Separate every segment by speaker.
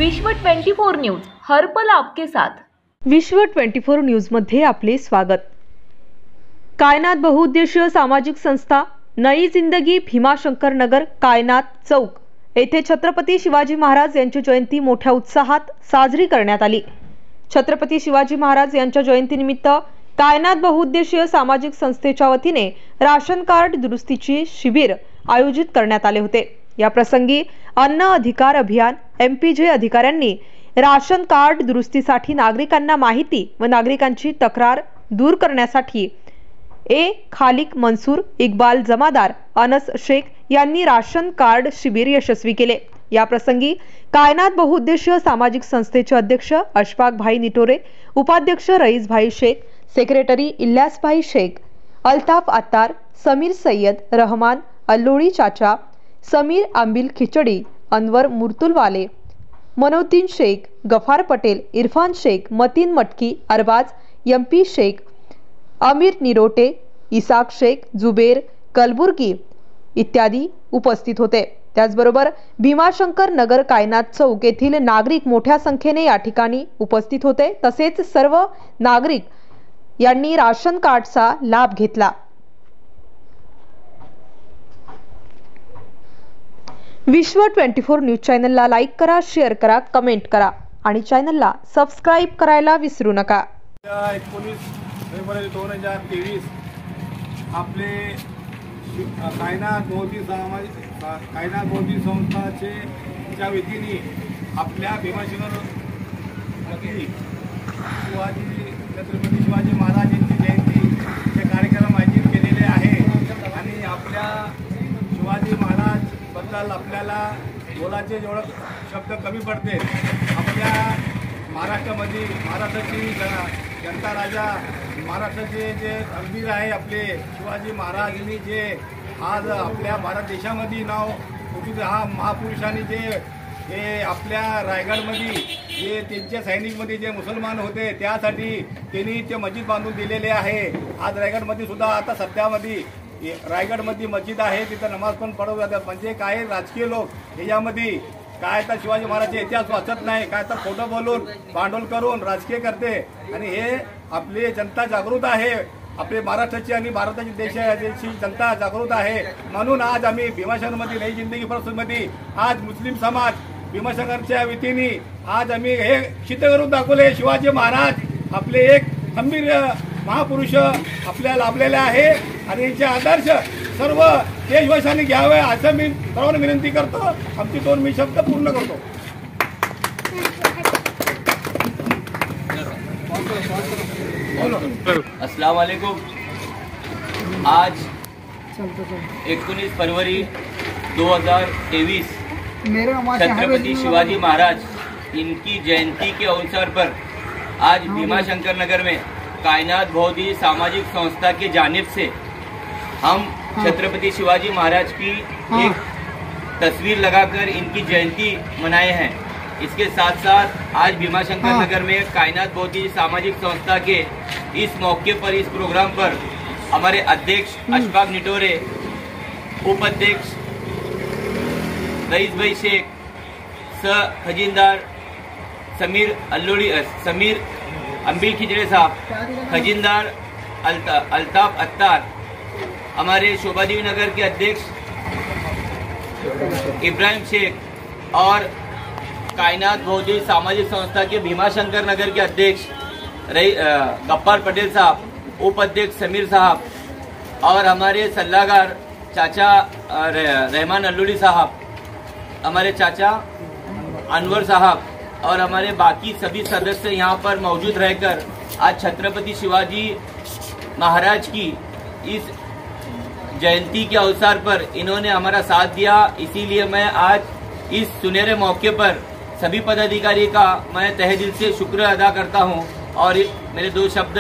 Speaker 1: विश्व 24 न्यूज हर पल आपके साथ।
Speaker 2: विश्व 24 न्यूज मध्ये आपले स्वागत। कायनात बहुउद्देशीय सामाजिक संस्था नई जिंदगी भीमाशंकर नगर कायनात चौक येथे छत्रपती शिवाजी महाराज यांची जयंती मोठ्या उत्साहात साजरी करण्यात आली। छत्रपती शिवाजी महाराज यांच्या जयंतीनिमित्त कायनात बहुउद्देशीय सामाजिक संस्थेच्या वतीने राशन कार्ड दुरुस्तीची शिबिर आयोजित करण्यात आले होते। या प्रसंगी अन्न अधिकार अभियान MPJ अधिकाऱ्यांनी राशन कार्ड दुरुस्तीसाठी नागरिकांना माहिती व नागरिकांची तक्रार दूर करण्यासाठी खालिक मंसूर, इक्बाल जमादार, अनस शेख यांनी राशन कार्ड शिबिर यशस्वी केले। या प्रसंगी कायनात बहुउद्देशीय सामाजिक संस्थेचे अध्यक्ष अशफाक भाई निटोरे, उपाध्यक्ष रईस भाई शेख, सेक्रेटरी इल्यास भाई शेख, अल्ताफ अत्तार, समीर सय्यद, रहमान अल्लोड़ी चाचा, समीर अंबिल खिचड़ी, अनवर मुर्तुलवाले, मनोद्दीन शेख, गफार पटेल, इरफान शेख, मतीन मटकी, अरबाज, MP शेख, अमीर निरोटे, इसाक शेख, जुबेर कलबुर्गी इत्यादी उपस्थित होते। त्याचबरोबर भीमाशंकर नगर कायनात चौक येथील नागरिक मोठ्या संख्येने या ठिकाणी उपस्थित होते। तसेच सर्व नागरिक यांनी राशन कार्डचा लाभ घेतला। विश्व 24 न्यूज चॅनलला लाईक करा, शेअर करा, कमेंट करा आणि चॅनलला सबस्क्राइब करायला विसरू नका।
Speaker 3: 19 फेब्रुवारी 2023 आपले कायनात बौद्धी संस्थाचे च्या वतीने आपल्या भीमाशंकर छत्रपती शिवाजी महाराज यांची जयंतीचे कार्यक्रम आयोजित केलेले आहे आणि आपल्या शिवाजी महाराज बद्दल आपल्याला बोलायचे जेवढे शब्द कमी पडते। आपल्या महाराष्ट्रामध्ये महाराष्ट्राची जनता राजा महाराष्ट्राचे जे खंबीर आहे आपले शिवाजी महाराज यांनी जे आज आपल्या भारत देशामध्ये नाव हा महापुरुषांनी जे हे आपल्या रायगडमध्ये जे त्यांच्या सैनिकमध्ये जे मुसलमान होते त्यासाठी त्यांनी ते मस्जिद बांधून दिलेले आहे। आज रायगडमध्ये सुद्धा आता सध्यामध्ये रायगडमध्ये मस्जिद आहे, तिथं नमाज पण पढवली जातात। म्हणजे काय राजकीय लोक याच्यामध्ये काय तर शिवाजी महाराजचे इतिहास वाचत नाही, काय तर खोटं बोलून भांडवल करून राजकीय करते आणि हे आपली जनता जागृत आहे। आपले महाराष्ट्राची आणि भारताची देशाची जनता जागृत आहे। म्हणून आज आम्ही भीमाशंकरमध्ये नई जिंदगी परिषदेमध्ये आज मुस्लिम समाज भीमाशंकरच्या वतीने आज आम्ही हे सिद्ध करून दाखवले शिवाजी महाराज आपले एक खंबीर महापुरुष आपल्याला लाभलेले आहे आणि यांचे आदर्श सर्व देशवासियांनी घ्यावे असं मी सर्वांना विनंती करतो। आमची 2 मी शब्द पूर्ण करतो।
Speaker 4: अस्सलाम वालेकुम। आज 19 फरवरी 2023 छत्रपति शिवाजी महाराज इनकी जयंती के अवसर पर आज भीमाशंकर नगर में कायनात बौद्धी सामाजिक संस्था की जानिब से हम छत्रपति शिवाजी महाराज की एक तस्वीर लगाकर इनकी जयंती मनाए हैं। इसके साथ साथ आज भीमाशंकर नगर में कायनात बौद्धी सामाजिक संस्था के इस मौके पर इस प्रोग्राम पर हमारे अध्यक्ष अशफाक निटोरे, उपाध्यक्ष रईस भाई शेख, खजीनदार समीर अंबिल खिचड़ी साहब, खजीनदार अल्ताफ अत्तार, हमारे शोभादेवी नगर के अध्यक्ष इब्राहिम शेख और कायनात बौद्धी सामाजिक संस्था के भीमाशंकर नगर के अध्यक्ष गफ्फार पटेल साहब, उपाध्यक्ष समीर साहब और हमारे सल्लागार चाचा रहमान अल्लोड़ी साहब, हमारे चाचा अनवर साहब और हमारे बाकी सभी सदस्य यहाँ पर मौजूद रहकर आज छत्रपति शिवाजी महाराज की इस जयंती के अवसर पर इन्होंने हमारा साथ दिया। इसीलिए मैं आज इस सुनहरे मौके पर सभी पदाधिकारी का मैं तहे दिल से शुक्र अदा करता हूं और मेरे 2 शब्द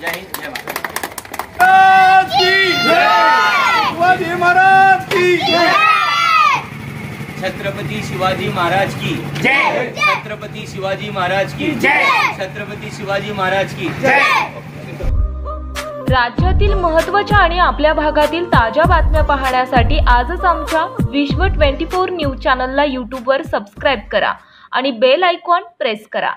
Speaker 4: जय हिंद जय
Speaker 3: महाराज की जय।
Speaker 4: छत्रपति शिवाजी महाराज की जय। छत्रपति शिवाजी महाराज की जय। छत्रपति शिवाजी महाराज की जय।
Speaker 1: राज्यातील महत्त्वाच्या आणि आपल्या भागातील ताज्या बातम्या पाहण्यासाठी आजच आमच्या विश्व 24 न्यूज चॅनलला यूट्यूबवर सबस्क्राईब करा आणि बेल आयकॉन प्रेस करा.